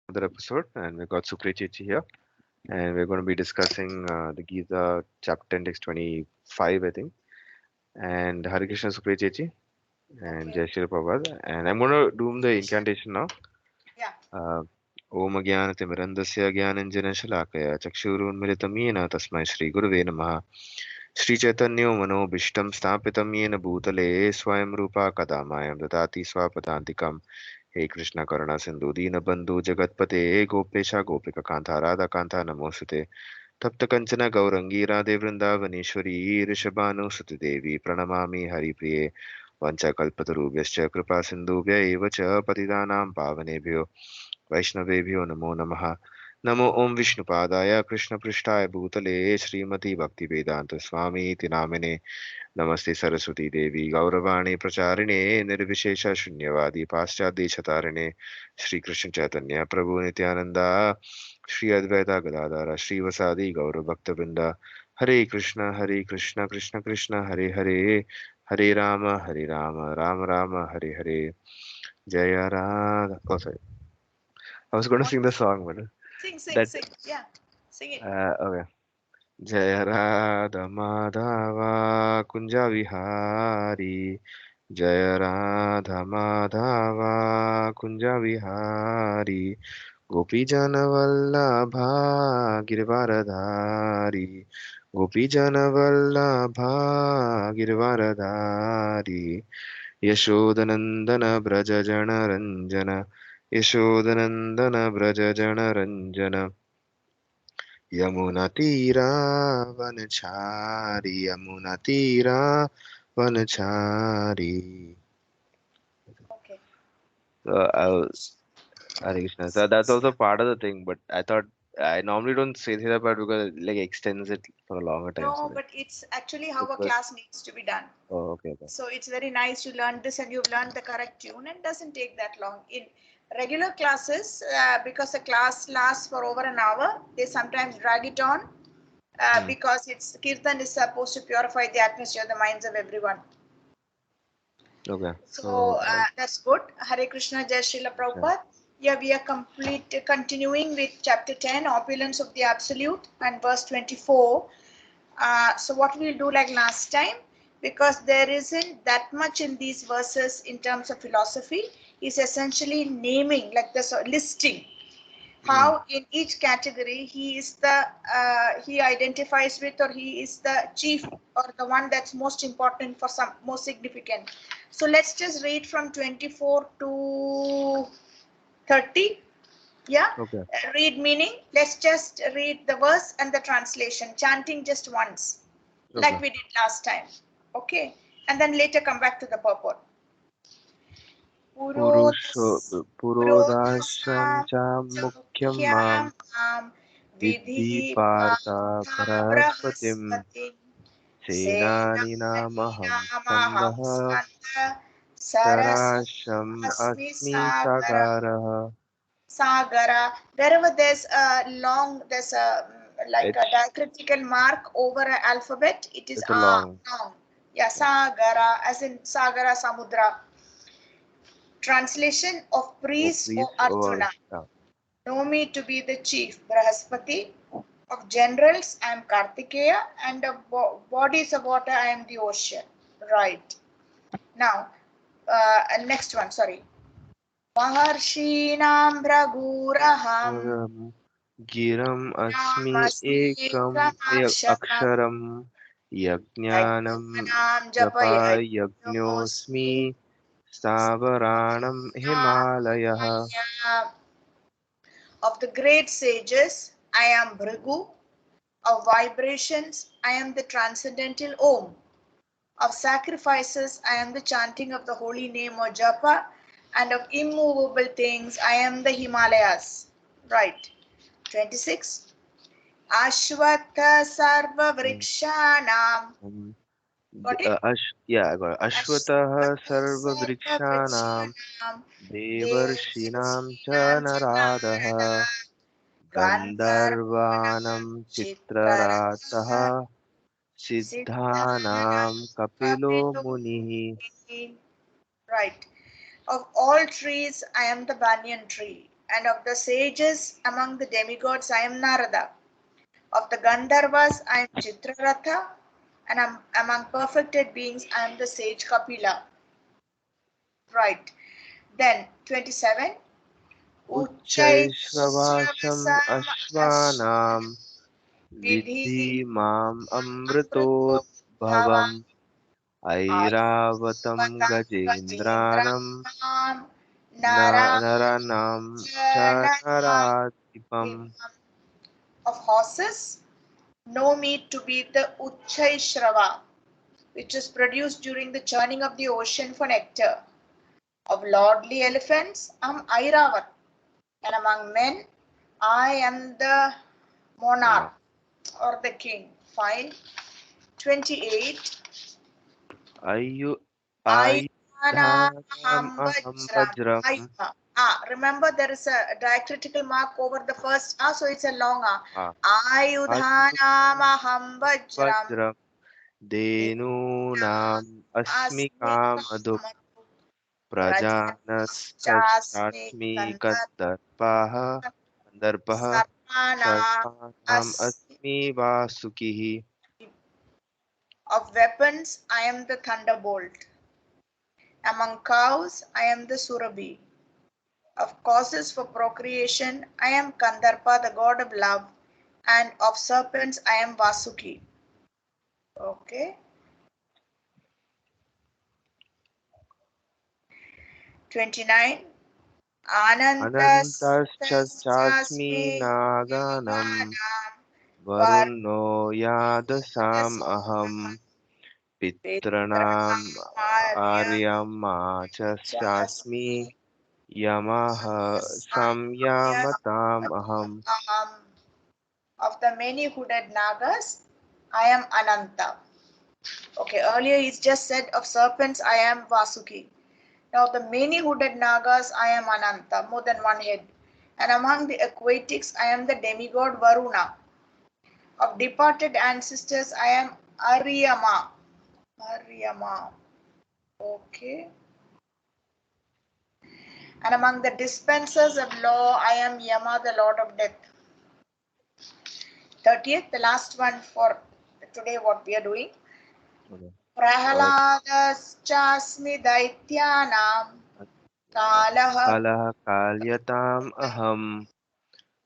another episode, and we've got Supriya Chechi here, and we're going to be discussing the Gita chapter 10, text 25, I think. And Hare Krishna Supriya Chechi and Okay. Jai Shri Prabhupada. And I'm going to do the Krishna. incantation now. Yeah. Uh, Om Jnanatimirandasya Jnananjana Chakshurunmilitam Yena Tasmai Shri Gurave Namaha Shri Chaitanya Manobishtam Stapitam Yena Bhutale Swayam Rupa Kadamayam Dadati Swapadantikam हे कृष्ण करुणा सिंधु दीन बंधु जगतपते हे गोपेशा गोपिका कांता राधा कांता नमोस्तुते तप्त कंचन गौरंगी राधे वृंदावनेश्वरी ऋषभानुसुति देवी प्रणमामि हरिप्रिये वंशकल्पतरुभ्यश्च कृपा सिन्धुभ्य एव च पतितानां पावनेभ्यो वैष्णवेभ्यो नमो नमः नमो ओम विष्णुपादाय कृष्णपृष्ठाय भूतले श्रीमती भक्तिवेदांत स्वामी इति नामिने नमस्ते सरस्वती देवी गौरवाणी प्रचारिणे निर्विशेष शून्यवादी पाश्चात्यदेशतारिणे श्रीकृष्ण चैतन्य प्रभु नित्यानंदा श्री अद्वैता गदाधर श्रीवसादि गौरभक्तवृंद हरे कृष्ण कृष्ण कृष्ण हरे हरे हरे राम राम हरे हरे जय Radha oh sorry I was going to What? sing the song but Sing, sing, that sing. Yeah. Sing it. okay जय राधा माधवा कुंज विहारी जय राधा माधवा कुंज विहारी गोपी जन वल्लभा गिरवारधारी गोपी जन वल्लभा गिरवारधारी यशोदनंदन ब्रज जन रंजन यशोदनंदन ब्रज जन रंजन यमुना तीरा वनचारी Okay. I was Hare Krishna. So that's also part of the thing, but I thought I normally don't say that part because it like extends it for a longer time. So No, like but it's actually how it a was class needs to be done. okay, okay. So it's very nice you learned this and you've learned the correct tune and doesn't take that long. In regular classes, because the class lasts for over an hour, they sometimes drag it on Hmm. because it's kirtan is supposed to purify the atmosphere, the minds of everyone. Okay. So that's good. Hare Krishna, Jai Srila Sure. Prabhupada. Yeah, we are continuing with chapter 10, Opulence of the Absolute, and verse 24. So what we'll do like last time, because there isn't that much in these verses in terms of philosophy, is essentially naming, like this listing Hmm. how in each category he is the he identifies with, or he is the chief, or the one that's most important for some most significant. So let's just read from 24 to 30. Yeah. Okay. Read meaning, let's just read the verse and the translation, chanting just once Okay. like we did last time. Okay, and then later come back to the purport. पुरुषो Purodas पुरोधाशं Purodasam च मुख्यं मां Mukyam Mam विद्धि Vidhi Partha Partha बृहस्पतिं Brahaspati सेनानीनामहं Senaninaamaham स्तम्भः Skanda Sarasam सराशम् Asmi अस्मि Sagara. साकारः Sagara. Wherever there's a long, there's a like a H diacritical mark over an alphabet, it is it's a long long. Yeah, yeah. Sagara, as in Sagara Samudra. Translation of Oh priest please O or Arjuna. yeah. Know me to be the chief Brahaspati. Of generals, I am Kartikeya, and of bodies of water, I am the ocean. Right. Now, next one, sorry. Maharshinaam Bhraguraham गिरम् अस्मि Namasmi एकम् Ekaksharam अक्षरम् यज्ञानं Yajnanam जपा यज्ञोऽस्मि Japayajnosi स्थावराणं हिमालयः Himalaya. Of the great sages, I am Bhrigu. Of vibrations, I am the transcendental Om. Of sacrifices, I am the chanting of the holy name or japa. And of immovable things, I am the Himalayas. Right. 26. Ashwatha sarva vrikshanam. Um, Got it? yeah, I got it. अश्वतः Ashwatha sarva सर्ववृक्षाणां vrikshanam. देवर्षीणां च Devarshinaam नरादः chanarada. गन्धर्वाणां Gandharvanam चित्ररातः chitrarata. सिद्धानां Siddhanam कपिलो kapilo मुनिः muni. Right. Of all trees, I am the banyan tree. And of the sages among the demigods, I am Narada. Of the Gandharvas, I am Chitraratha. And among perfected beings, I am the sage Kapila. Right. Then 27. उच्चैश्रवासम् Uchchaishravasam अश्वानां विद्धि vidhi माम् amrito अमृतोद्भवम् bhavam ऐरावतं ayurvatam गजेन्द्राणां gajendranam nara नराणां च नराधिपम्. of horses know me to be the Uchchaishrava, which is produced during the churning of the ocean for nectar. Of lordly elephants, I am Airavat, and among men, I am the monarch or the king. Fine. 28. आयु आयुधानाम् अहं Ayudhanamaham वज्रम्. Ayudha. Remember there is a diacritical mark over the first so it's a long Ayudhanamaham Vajram वज्रम् धेनूनाम् अस्मि Asmi कामधुक् Kamadu Prajanastasmi प्रजानश्चास्मि Kandar कन्दर्पः Sarvana सर्वाणाम् Asmi. अस्मि वासुकिः. Of weapons, I am the thunderbolt. Among cows, I am the Surabhi. Of causes for procreation, I am Kandarpa, the god of love, and of serpents, I am Vasuki. Okay. 29. अनन्तश्चास्मि Anantastasmi नागानां Yaganam वरुणो यादसाम् अहम् पितॄणाम् Varmaryam Aryama च चास्मि Chasmi यमः संयामताम् अहम्. Aham. Of the many hooded Nagas, I am Ananta. Okay, earlier he's just said of serpents, I am Vasuki. Now the many hooded Nagas, I am Ananta, more than one head. And among the aquatics, I am the demigod Varuna. Of departed ancestors, I am Aryama. Aryama. Okay. And among the dispensers of law, I am Yama, the Lord of Death. 30th, the last one for today, what we are doing. Prahaladastasmi Daityanam Kalaha कालः काल्यताम् अहम्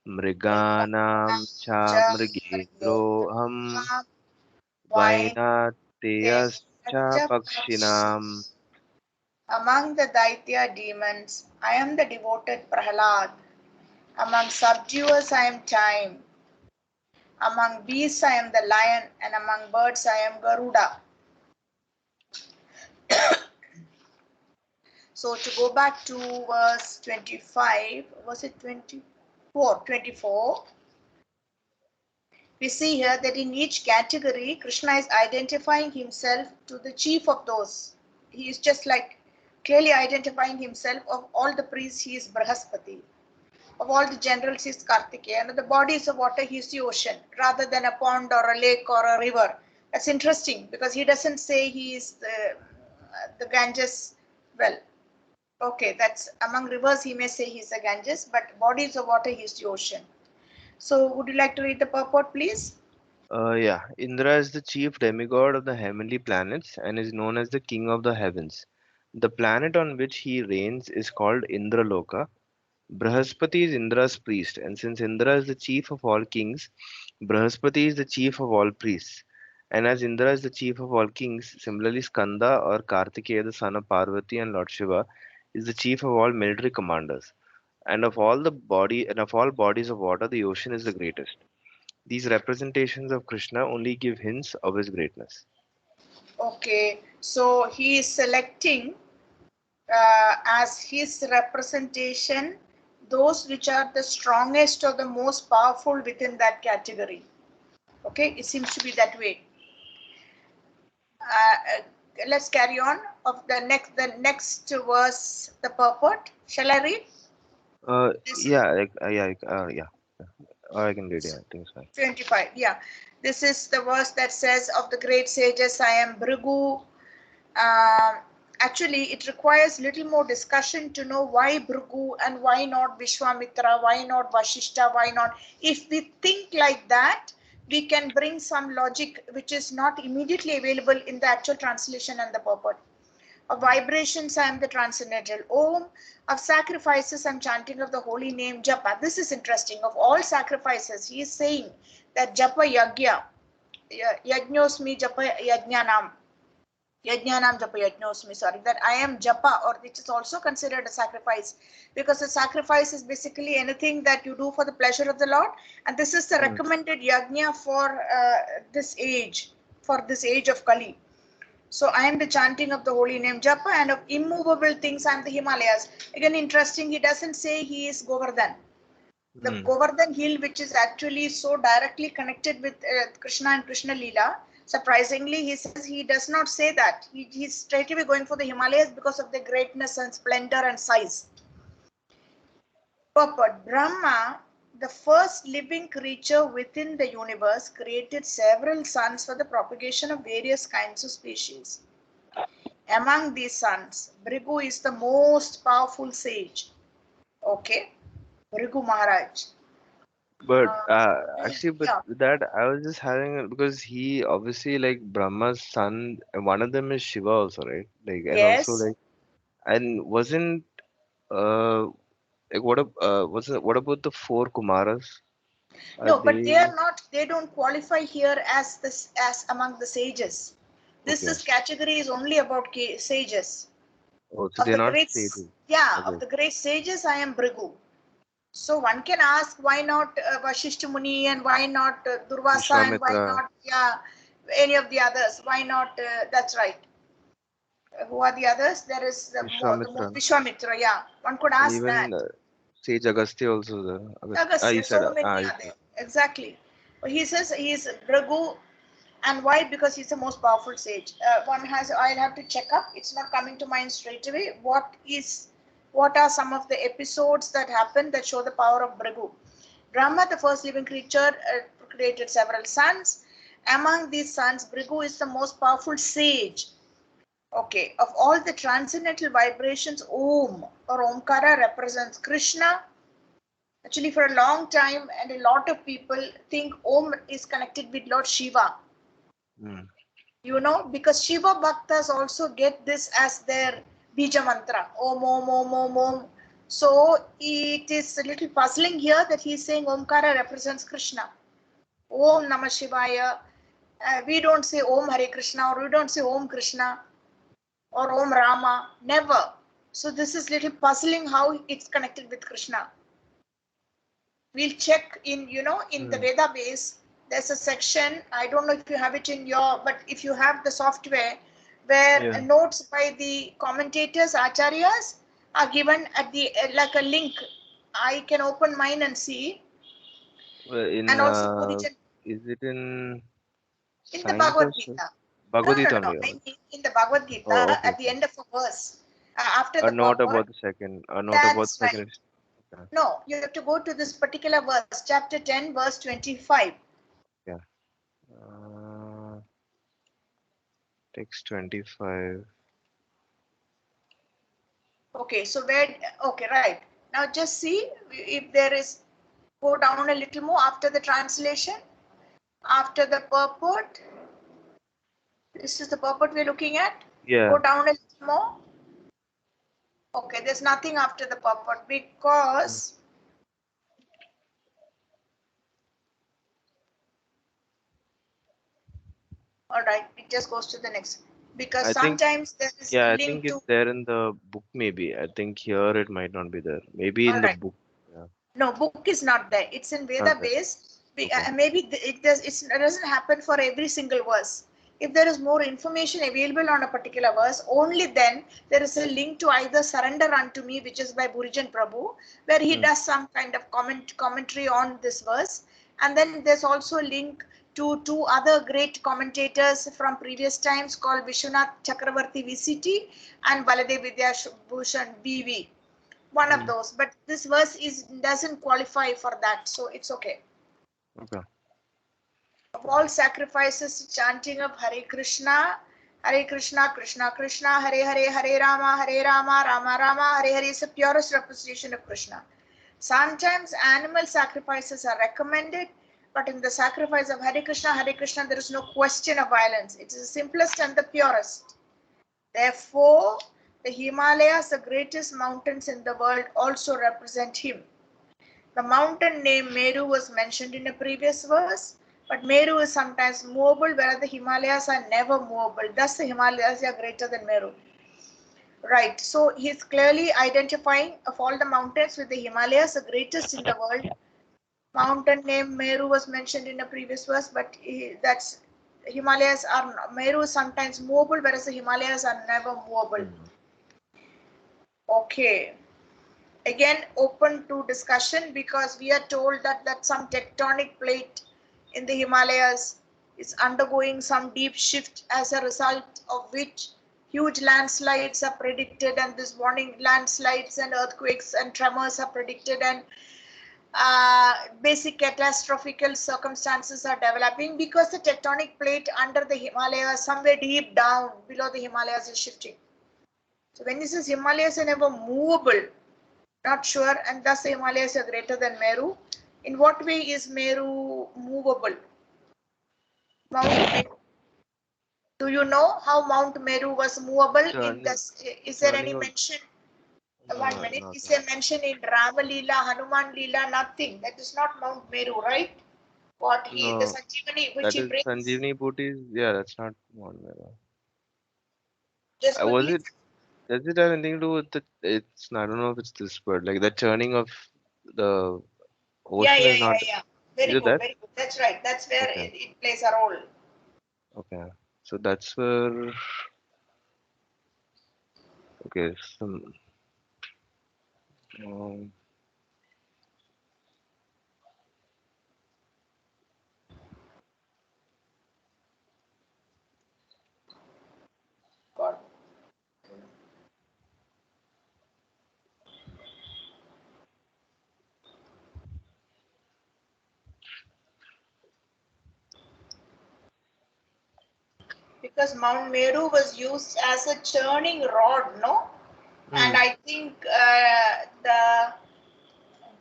मृगाणां च मृगेन्द्रोऽहम् वैनातेयश्च पक्षिणाम्. Among the Daitya demons, I am the devoted Prahalad. Among subduers, I am Time. Among beasts, I am the lion, and among birds, I am Garuda. So to go back to verse 25, was it 24? 24. We see here that in each category, Krishna is identifying himself to the chief of those. He is just like clearly identifying himself. Of all the priests, he is Brahaspati. Of all the generals, he is Kartikeya. And of the bodies of water, he is the ocean, rather than a pond or a lake or a river. That's interesting because he doesn't say he is the Ganges well. Okay, that's among rivers, he may say he is a Ganges, but bodies of water, he is the ocean. So would you like to read the purport, please? Yeah, Indra is the chief demigod of the heavenly planets and is known as the king of the heavens. The planet on which he reigns is called Indraloka. Brahaspati is Indra's priest, and since Indra is the chief of all kings, Brahaspati is the chief of all priests. And as Indra is the chief of all kings, similarly Skanda or Kartikeya, the son of Parvati and Lord Shiva, is the chief of all military commanders. And of all bodies of water, the ocean is the greatest. These representations of Krishna only give hints of his greatness. Okay, so he is selecting as his representation those which are the strongest or the most powerful within that category. Okay, it seems to be that way. Let's carry on. Of the next verse, the purport. Shall I read? This Yeah. Or I can read. Yeah, I think it's fine. 25. Yeah, this is the verse that says, "Of the great sages, I am Bhrigu. Um, Actually, it requires little more discussion to know why Bhrigu and why not Vishwamitra, why not Vashishta, why not. If we think like that, we can bring some logic which is not immediately available in the actual translation and the purport. Of vibrations, I am the transcendental Om. Of sacrifices, I am chanting of the holy name Japa. This is interesting. Of all sacrifices, he is saying that Japa Yagya, Yajnosmi Japa Yajnanam. Yajnanam Japa Yajnosmi, sorry, that I am Japa, or which is also considered a sacrifice, because a sacrifice is basically anything that you do for the pleasure of the Lord, and this is the recommended yajna for this age of Kali. So I am the chanting of the holy name Japa, and of immovable things I am the Himalayas. Again, interesting, he doesn't say he is Govardhan. The Govardhan hill, which is actually so directly connected with Krishna and Krishna Leela, surprisingly, he says he does not say that. He's straight away going for the Himalayas because of their greatness and splendor and size. Purport. Brahma, the first living creature within the universe, created several sons for the propagation of various kinds of species. Among these sons, Bhrigu is the most powerful sage. Okay, Bhrigu Maharaj. But actually, but Yeah. with that I was just having because he obviously like Brahma's son, one of them is Shiva also, right? Like, and also Yes. like, and wasn't uh like what about the four Kumaras? Are No, but they they are not. They don't qualify here as this as among the sages. This okay? is category is only about sages. Oh, so Of they're the not great, stated. yeah, of Okay, the great sages, I am Bhrigu. So one can ask why not Vashishta Muni, and why not Durvasa, and why Vishwamitra, not, yeah, any of the others? Why not? That's right. Who are the others? There is the more Vishwamitra, Vishwamitra. Yeah, one could and ask that. even Sage Agastya also there. Agastya, You said so many you are said there. Exactly. But he says he is Bhrigu, and why? Because he's the most powerful sage. I'll have to check up. It's not coming to mind straight away. What are some of the episodes that happen that show the power of Bhrigu? Brahma, the first living creature, created several sons. Among these sons, Bhrigu is the most powerful sage. Okay, of all the transcendental vibrations, Om or Omkara represents Krishna. Actually, for a long time, and a lot of people think Om is connected with Lord Shiva. mm, Because Shiva Bhaktas also get this as their Bija mantra. Om, Om, Om, Om, Om. So it is a little puzzling here that he's saying Omkara represents Krishna. Om Namah Shivaya. We don't say Om Hare Krishna, or we don't say Om Krishna or Om Rama. Never. So this is little puzzling how it's connected with Krishna. We'll check in the mm, Veda base. There's a section, I don't know if you have it in your, but if you have the software, where yeah. notes by the commentators, acharyas, are given at the like a link. I can open mine and see. And In also Purijan is it in in the Science or Bhagavad Gita. Bhagavad Gita No. only? I mean in the Bhagavad Gita, Oh, okay, at the okay. end of a verse, after A the note purport. about the second. A note about the That's second. right. Okay. No, you have to go to this particular verse, chapter 10, verse 25. Yeah. Uh, text 25. Okay, so okay, right. Now just see if there is, go down a little more after the translation, after the purport. This is the purport we're looking at. Yeah. Go down a little more. Okay, there's nothing after the purport Mm. because, all right, it just goes to the next. Because I think, sometimes there is yeah, I think link it's to, there in the book maybe. I think here it might not be there. Maybe all in the right. book. Yeah. No, book is not there. It's in Veda Not there. base. Okay. Maybe it doesn't happen for every single verse. If there is more information available on a particular verse, only then there is a link to either Surrender Unto Me, which is by Burijan Prabhu, where he Mm. does some kind of commentary on this verse. And then there's also a link to two other great commentators from previous times called Vishwanath Chakravarti VCT and Baladev Vidya Bhushan BV, one of Mm. those, but this verse doesn't qualify for that, so it's okay. Okay. Of all sacrifices, chanting of Hare Krishna, Hare Krishna, Krishna Krishna, Hare Hare, Hare Rama, Rama Rama, Hare Hare is the purest representation of Krishna. Sometimes animal sacrifices are recommended, but in the sacrifice of Hare Krishna, there is no question of violence. It is the simplest and the purest. Therefore, the Himalayas, the greatest mountains in the world, also represent him. The mountain named Meru was mentioned in a previous verse, but Meru is sometimes movable, whereas the Himalayas are never movable. Thus, the Himalayas are greater than Meru. Right, so he's clearly identifying of all the mountains with the Himalayas, the greatest in the world. Mountain named Meru was mentioned in a previous verse, but that's Himalayas are Meru is sometimes movable, whereas the Himalayas are never movable. Okay. Again, open to discussion because we are told that some tectonic plate in the Himalayas is undergoing some deep shift, as a result of which huge landslides are predicted, and this warning landslides and earthquakes and tremors are predicted, and basic catastrophical circumstances are developing because the tectonic plate under the Himalayas, somewhere deep down below the Himalayas, is shifting. So when he says Himalayas are never movable, not sure, and thus the Himalayas are greater than Meru. In what way is Meru movable? Mount Meru. Do you know how Mount Meru was movable? Is there any mention? One minute. Is there mention in Rama Leela, Hanuman Leela? Nothing. That is not Mount Meru, right? What the Sanjeevani which that he is brings. Sanjeevani Booty. Yeah, that's not Mount Meru. Just Was quickly. it? Does it have anything to do with the? It's I don't know if it's this word. Like the churning of the ocean is not. Yeah. Is Very it good, that? very good. That's right. That's where Okay. it plays a role. Okay. So that's where. Okay. Some. Um, God. Because Mount Meru was used as a churning rod, no? And I think the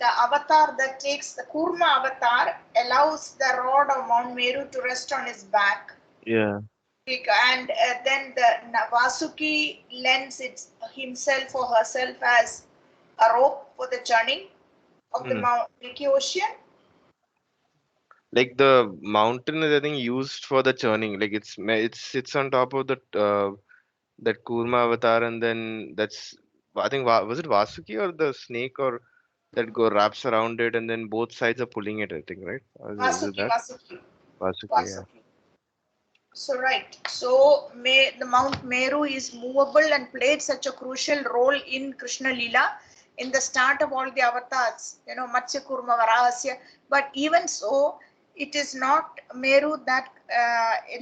avatar that takes the Kurma avatar allows the rod of Mount Meru to rest on his back. yeah. And then the Vasuki lends himself or herself as a rope for the churning of the Milky Ocean. Like the mountain is I think used for the churning. Like it sits on top of the that Kurma avatar, and then that's I think was it Vasuki or the snake or that go wraps around it, and then both sides are pulling it. I think right. Or is it Vasuki, that Vasuki, Vasuki? Yeah. Vasuki. So right. So the Mount Meru is movable and played such a crucial role in Krishna Lila in the start of all the avatars, Matsya Kurma Varahasya. But even so, it is not Meru that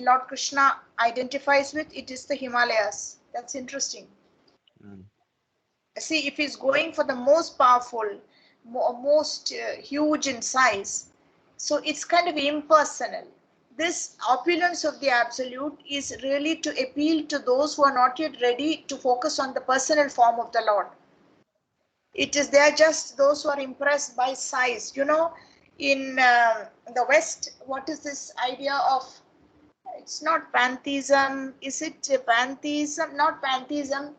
Lord Krishna identifies with, it is the Himalayas. That's interesting. Mm. See, if he's going for the most powerful, most huge in size, so it's kind of impersonal. This opulence of the absolute is really to appeal to those who are not yet ready to focus on the personal form of the Lord. It is they're just those who are impressed by size. In the West, what is this idea of? It's not pantheism. Is it pantheism? Not pantheism.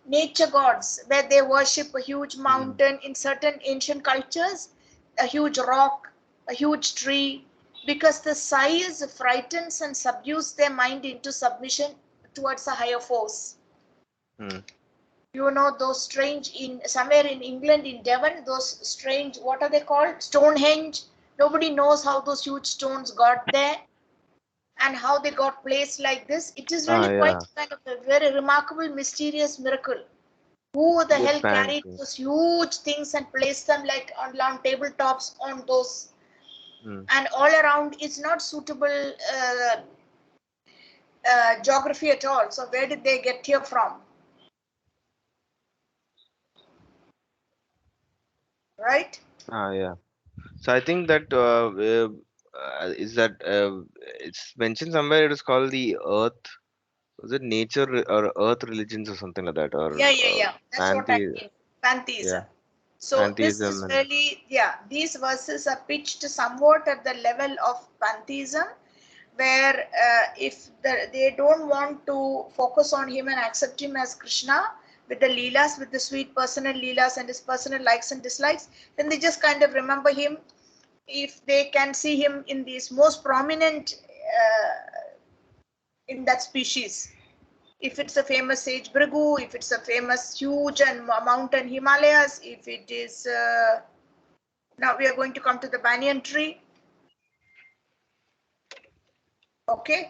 Nature gods, where they worship a huge Mm. mountain in certain ancient cultures, a huge rock, a huge tree, because the size frightens and subdues their mind into submission towards a higher force. Mm. Those strange in somewhere in England, in Devon, those strange, what are they called? Stonehenge. Nobody knows how those huge stones got there and how they got placed like this. It is really quite Yeah. kind of a very remarkable, mysterious miracle. Who the They hell stand. carried those huge things and placed them like on tabletops on those, Mm. and all around it's not suitable geography at all. So where did they get here from? Right? Yeah. So I think that is that it's mentioned somewhere. It is called the Earth. Was it nature or earth religions or something like that, or Yeah. That's what I panthe mean. Pantheism. yeah, So this pantheism is and really, yeah, these verses are pitched somewhat at the level of pantheism, where if they don't want to focus on him and accept him as Krishna with the leelas, with the sweet personal leelas and his personal likes and dislikes, then they just kind of remember him if they can see him in these most prominent in that species. If it's a famous sage Bhrigu, if it's a famous huge and mountain Himalayas, if it is now we are going to come to the banyan tree. Okay, yeah.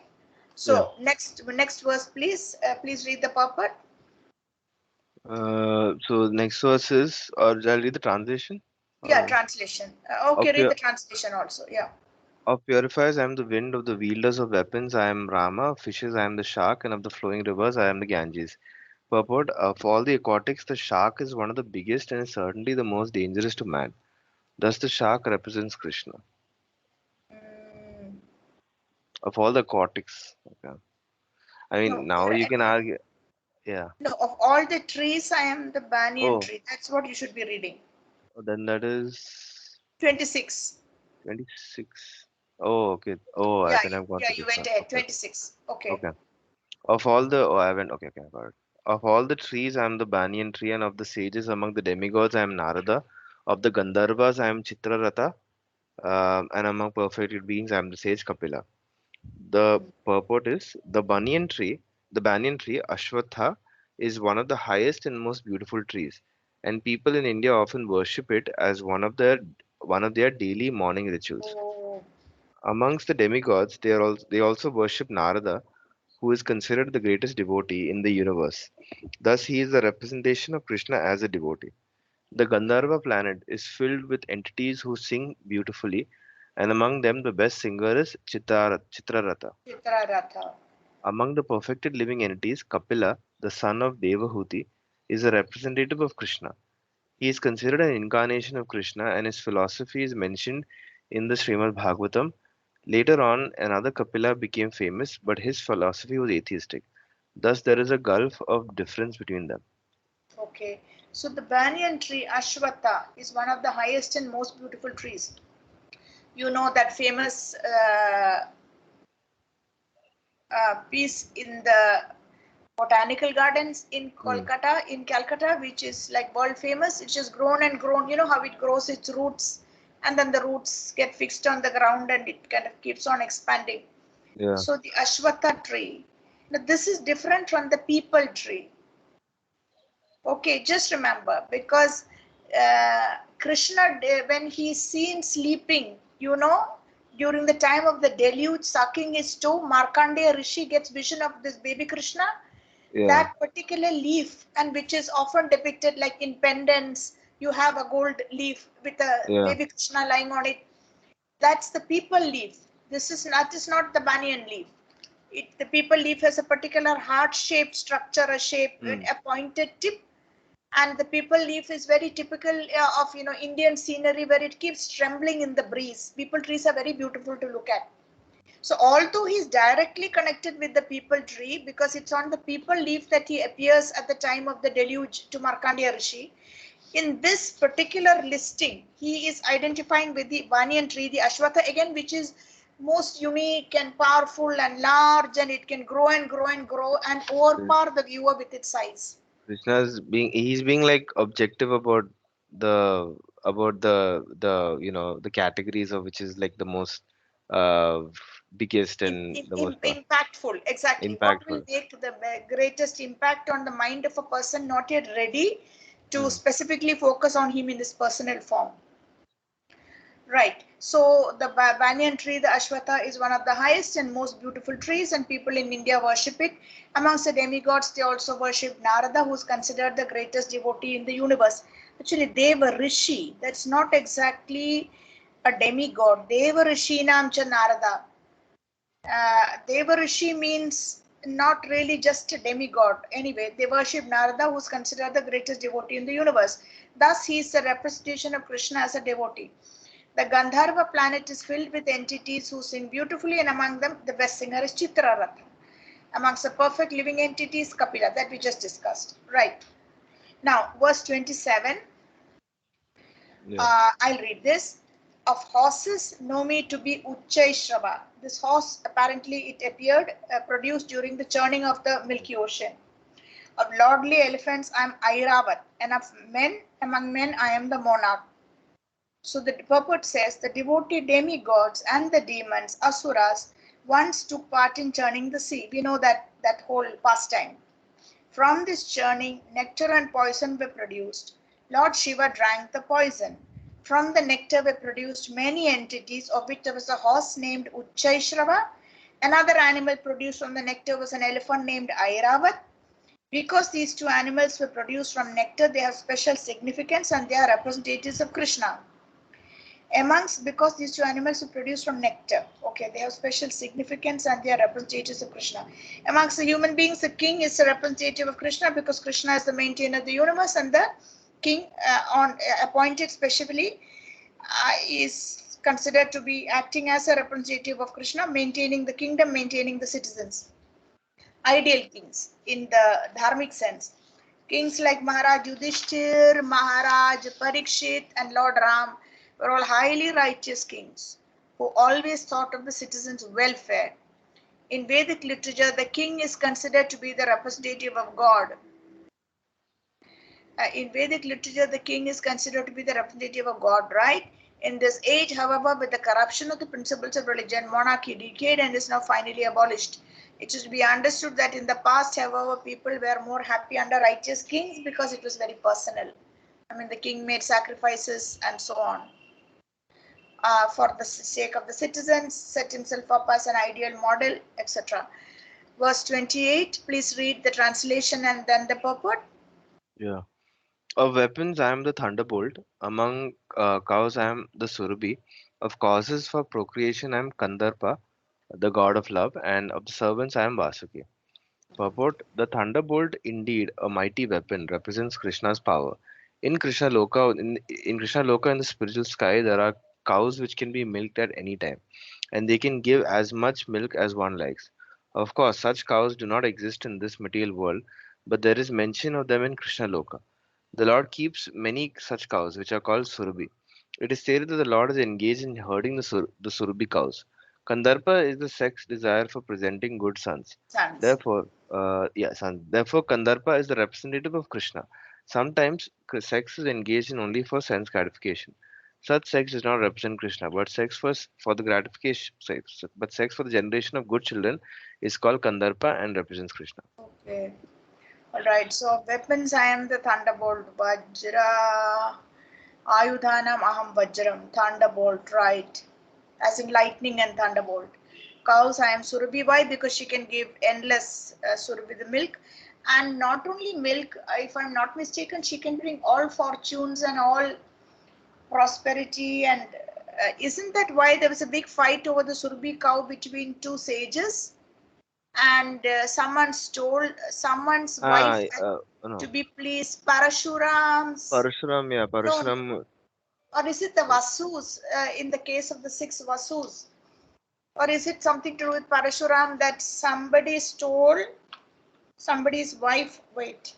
so next verse, please. Please read the purport. So next verse is, or I'll read the translation. Yeah, Or translation. of Okay, read your the translation also. Yeah. of purifiers, I am the wind. Of the wielders of weapons, I am Rama. Of fishes, I am the shark, and of the flowing rivers, I am the Ganges. Purport: of all the aquatics, the shark is one of the biggest and is certainly the most dangerous to man. Thus, the shark represents Krishna. Mm, Of all the aquatics, okay. I mean, no, now you can argue, yeah. no. Of all the trees, I am the banyan Oh, tree. That's what you should be reading. then that is 26. 26. Oh, okay. Oh, I Yeah, think I've gone yeah. to You this went one. ahead. Okay, 26. Okay. okay. Of all the, oh, I haven't, okay, okay, I got it. Of all the trees, I am the banyan tree, and of the sages among the demigods, I am Narada. Of the Gandharvas, I am Chitrarata, and among perfected beings, I am the sage Kapila. The purport is the banyan tree, Ashwatha, is one of the highest and most beautiful trees, and people in India often worship it as one of their daily morning rituals. Oh, Amongst the demigods, they also worship Narada, who is considered the greatest devotee in the universe. Thus, he is the representation of Krishna as a devotee. The Gandharva planet is filled with entities who sing beautifully, and among them, the best singer is Chitrarata. Chitraratha. Among the perfected living entities, Kapila, the son of Devahuti, is a representative of Krishna. He is considered an incarnation of Krishna, and his philosophy is mentioned in the Srimad Bhagavatam. Later on, another Kapila became famous, but his philosophy was atheistic. Thus, there is a gulf of difference between them. Okay. So the banyan tree, Ashwatha, is one of the highest and most beautiful trees. You know that famous piece in the botanical gardens in Mm. Calcutta, which is like world famous. It's just grown and grown. You know how it grows its roots, and then the roots get fixed on the ground, and it kind of keeps on expanding. Yeah. So the Ashwatha tree. Now this is different from the peepal tree. Okay, just remember because Krishna, when he's seen sleeping, during the time of the deluge, sucking his toe, Markandeya Rishi gets vision of this baby Krishna. Yeah. That particular leaf, and which is often depicted like in pendants, you have a gold leaf with a Yeah. baby Krishna lying on it. That's the peepal leaf. This is not the banyan leaf. The peepal leaf has a particular heart-shaped structure, a shape, Mm. a pointed tip, and the people leaf is very typical of Indian scenery where it keeps trembling in the breeze. People trees are very beautiful to look at. So although he's directly connected with the people tree because it's on the people leaf that he appears at the time of the deluge to Markandeya Rishi, in this particular listing he is identifying with the banyan tree, the Ashwatha again, which is most unique and powerful and large, and it can grow and grow and grow and overpower the viewer with its size. He's being like objective about the categories of which is like the most uh biggest and the most Impactful, exactly. What will impactful. make the greatest impact on the mind of a person not yet ready to Mm. specifically focus on him in this personal form? Right. So the banyan tree, the Ashwatha, is one of the highest and most beautiful trees, and people in India worship it. Amongst the demigods, they also worship Narada, who is considered the greatest devotee in the universe. Actually, Deva Rishi, that's not exactly a demigod. Deva Rishi Nam Cha Narada. Devarishi means not really just a demigod. Anyway, they worship Narada, who is considered the greatest devotee in the universe. Thus, he is the representation of Krishna as a devotee. The Gandharva planet is filled with entities who sing beautifully, and among them, the best singer is Chitraratha. Amongst the perfect living entities, Kapila, that we just discussed. Right. Now, verse 27. Yeah. I'll read this. Of horses, know me to be Uchchaishrava. This horse, apparently, it appeared, produced during the churning of the Milky Ocean. Of lordly elephants, I am Airavat, and of men, among men, I am the monarch. So the purport says the devotee demigods and the demons, asuras, once took part in churning the sea. We know that whole pastime. From this churning, nectar and poison were produced. Lord Shiva drank the poison. From the nectar were produced many entities, of which there was a horse named Uchchaishrava. Another animal produced from the nectar was an elephant named Airavat. Because these two animals were produced from nectar, they have special significance and they are representatives of Krishna. Because these two animals were produced from nectar, okay, they have special significance and they are representatives of Krishna. Amongst the human beings, the king is a representative of Krishna because Krishna is the maintainer of the universe, and the king appointed specially is considered to be acting as a representative of Krishna, maintaining the kingdom, maintaining the citizens. Ideal kings in the dharmic sense. Kings like Maharaj Yudhishthir, Maharaj Parikshit, and Lord Ram were all highly righteous kings who always thought of the citizens' welfare. In Vedic literature, the king is considered to be the representative of God. In Vedic literature, the king is considered to be the representative of God, right? In this age, however, with the corruption of the principles of religion, monarchy decayed and is now finally abolished. It should be understood that in the past, however, people were more happy under righteous kings because it was very personal. I mean, the king made sacrifices and so on. For the sake of the citizens, set himself up as an ideal model, etc. Verse 28, please read the translation and then the purport. Yeah. Of weapons, I am the thunderbolt. Among cows, I am the surabhi. Of causes for procreation, I am Kandarpa, the god of love. And of the servants, I am Vasuki. Purport: the thunderbolt, indeed a mighty weapon, represents Krishna's power. In Krishna Loka, in the spiritual sky, there are cows which can be milked at any time, and they can give as much milk as one likes. Of course, such cows do not exist in this material world, but there is mention of them in Krishna Loka. The Lord keeps many such cows, which are called Surabhi. It is stated that the Lord is engaged in herding the Surabhi cows. Kandarpa is the sex desire for presenting good sons. Sons. Therefore, sons. Therefore, Kandarpa is the representative of Krishna. Sometimes sex is engaged in only for sense gratification. Such sex does not represent Krishna, but for the gratification, but sex for the generation of good children is called Kandarpa and represents Krishna. Okay. All right. So weapons, I am the thunderbolt. Vajra. Ayudhanam aham vajram. Thunderbolt, right. As in lightning and thunderbolt. Cows, I am Surabhi. Why? Because she can give endless Surabhi, the milk. And not only milk, if I'm not mistaken, she can bring all fortunes and all prosperity. And isn't that why there was a big fight over the Surabhi cow between two sages? And someone stole, someone's wife had to No. be pleased. Parashuram's, Parashuram, yeah, no, Parashuram. or is it the Vasus in the case of the six Vasus? Or is it something to do with Parashuram that somebody stole somebody's wife? Wait.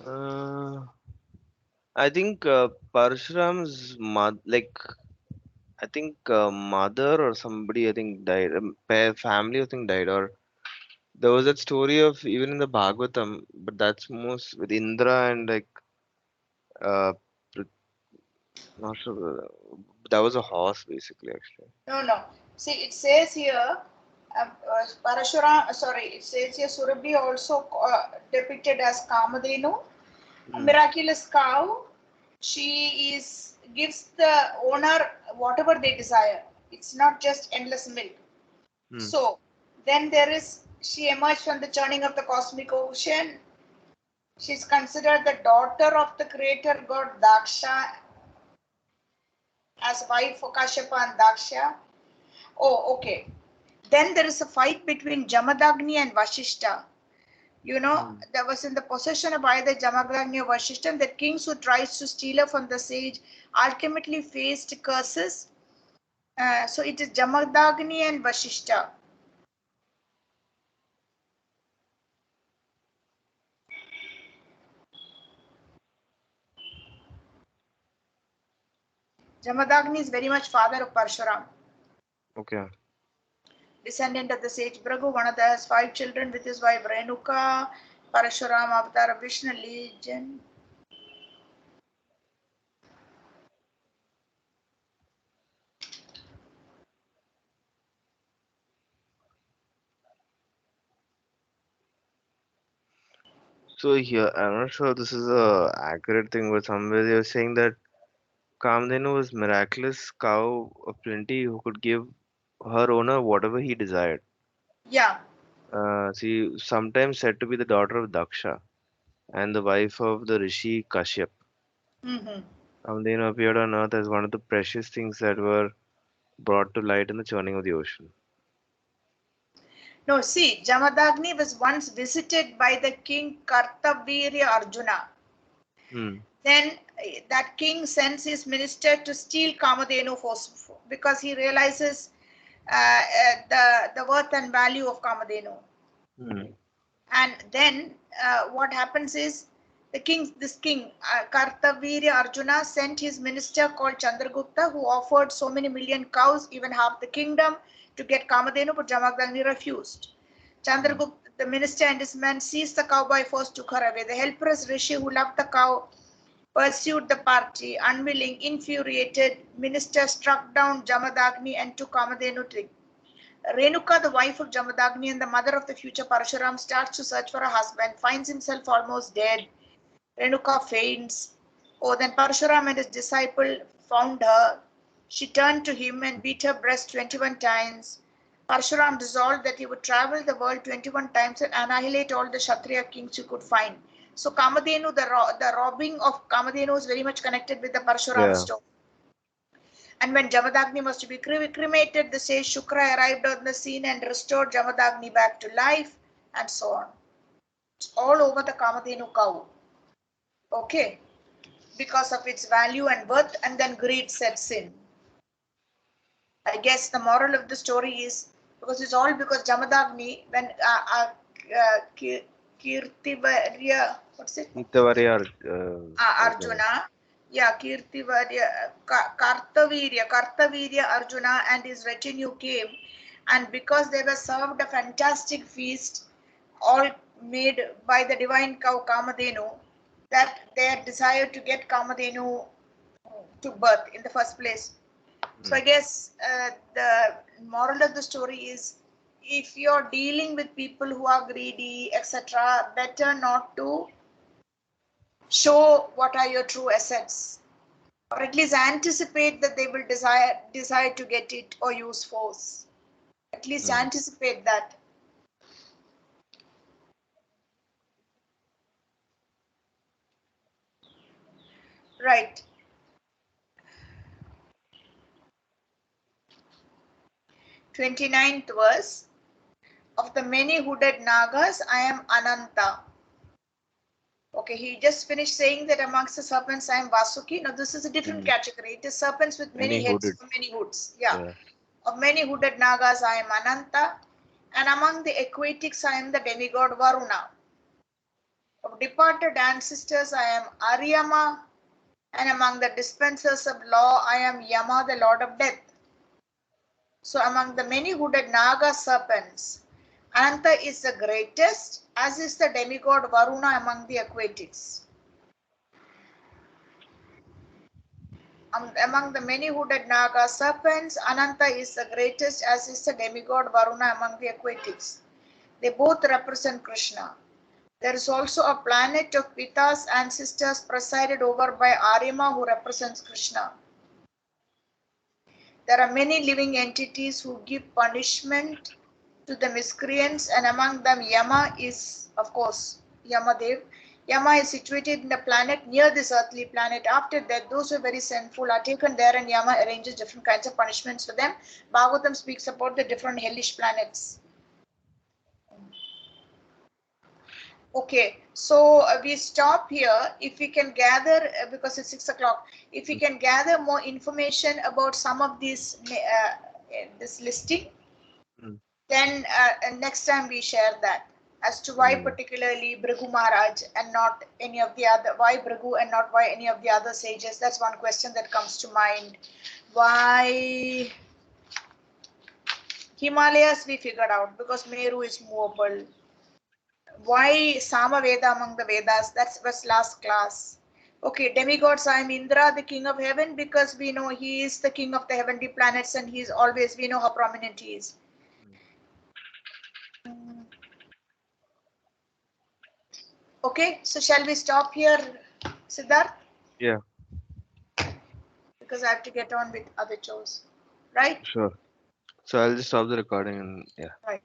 Uh, I think Parashuram's I think mother or somebody I think died. Family I think died. Or there was that story of even in the Bhagavatam, but that's most with Indra and like uh, Pr- not sure. That was a horse basically actually. No, no. See, it says here, Parashuram, sorry, it says here Surabhi also depicted as Kamadhenu, a Hmm. miraculous cow. She gives the owner whatever they desire. It's not just endless milk. Hmm. So then she emerged from the churning of the cosmic ocean. She's considered the daughter of the creator god Daksha as wife for Kashyapa and Daksha. Oh, okay. Then there is a fight between Jamadagni and Vashishta. You know, Hmm. there was in the possession of either Jamadagni or Vashishta, and the kings who tries to steal her from the sage ultimately faced curses. So it is Jamadagni and Vashishta. Jamadagni is very much father of Parshuram. Okay. Descendant of the sage Bhrigu, one of the has 5 children with his wife Renuka. Parshuram avatar of Vishnu legend. So here, I'm not sure this is a accurate thing, but somewhere they're saying that Kamdenu was miraculous cow of plenty who could give her owner whatever he desired. Yeah. She sometimes said to be the daughter of Daksha and the wife of the Rishi Kashyap. Mm-hmm. Kamdenu appeared on earth as one of the precious things that were brought to light in the churning of the ocean. No, see, Jamadagni was once visited by the king Kartavirya Arjuna. Hmm. Then that king sends his minister to steal Kamadhenu because he realizes the worth and value of Kamadhenu. Hmm. And then what happens is this king Kartavirya Arjuna sent his minister called Chandragupta, who offered so many million cows, even half the kingdom, to get Kamadhenu, but Jamadagni refused. Hmm. Chandragupta, the minister and his men, seized the cow by force, took her away. The helpless rishi who loved the cow pursued the party. Unwilling, infuriated, minister struck down Jamadagni and took Kamadhenu tree. Renuka, the wife of Jamadagni and the mother of the future Parshuram, starts to search for a husband, finds himself almost dead. Renuka faints. Oh, then Parshuram and his disciple found her. She turned to him and beat her breast 21 times. Parshuram resolved that he would travel the world 21 times and annihilate all the Kshatriya kings he could find. So Kamadhenu, the robbing of Kamadhenu is very much connected with the Parshuram Yeah. story. And when Jamadagni was to be cremated, the sage Shukra arrived on the scene and restored Jamadagni back to life, and so on. It's all over the Kamadhenu cow. Okay, because of its value and worth, and then greed sets in. I guess the moral of the story is because it's all because Jamadagni, when Kirtivarya, what's it? Itavarya, okay. Arjuna, yeah, Kirtivarya, Kartavirya Arjuna and his retinue came, and because they were served a fantastic feast, all made by the divine cow Kamadhenu, that their desire to get Kamadhenu to birth in the first place. So Hmm. I guess the moral of the story is if you're dealing with people who are greedy, etc., better not to show what are your true assets, or at least anticipate that they will desire to get it or use force. At least Hmm. anticipate that. Right. 29th verse. Of the many hooded Nagas, I am Ananta. Okay, he just finished saying that amongst the serpents I am Vasuki. Now this is a different Hmm. category. It is serpents with many Many heads hooded. or many hoods. Yeah. Yeah. Of many hooded Nagas I am Ananta. And among the aquatics I am the demigod Varuna. Of departed ancestors I am Aryama. And among the dispensers of law I am Yama, the lord of death. So among the many hooded Naga serpents, Ananta is the greatest, as is the demigod Varuna among the aquatics. Among the many hooded Naga serpents, Ananta is the greatest, as is the demigod Varuna among the aquatics. They both represent Krishna. There is also a planet of Pita's ancestors presided over by Aryama, who represents Krishna. There are many living entities who give punishment to the miscreants, and among them Yama is, of course, Yamadev. Yama is situated in a planet near this earthly planet. After death, those who are very sinful are taken there, and Yama arranges different kinds of punishments for them. Bhagavatam speaks about the different hellish planets. Okay, so we stop here. If we can gather, because it's 6 o'clock, if we can gather more information about some of these, this listing, Hmm. then next time we share that. as to why particularly Bhrigu Maharaj and not any of the other, why Bhrigu and not why any of the other sages. That's one question that comes to mind. Why Himalayas we figured out, because Meru is movable. Why Sama Veda among the Vedas? That was last class. Okay, demigods, I am Indra, the king of heaven, because we know he is the king of the heavenly planets and he is always, we know how prominent he is. Okay, so shall we stop here, Siddharth? Yeah, Because I have to get on with other chores, right? sure. So I'll just stop the recording and yeah. Right.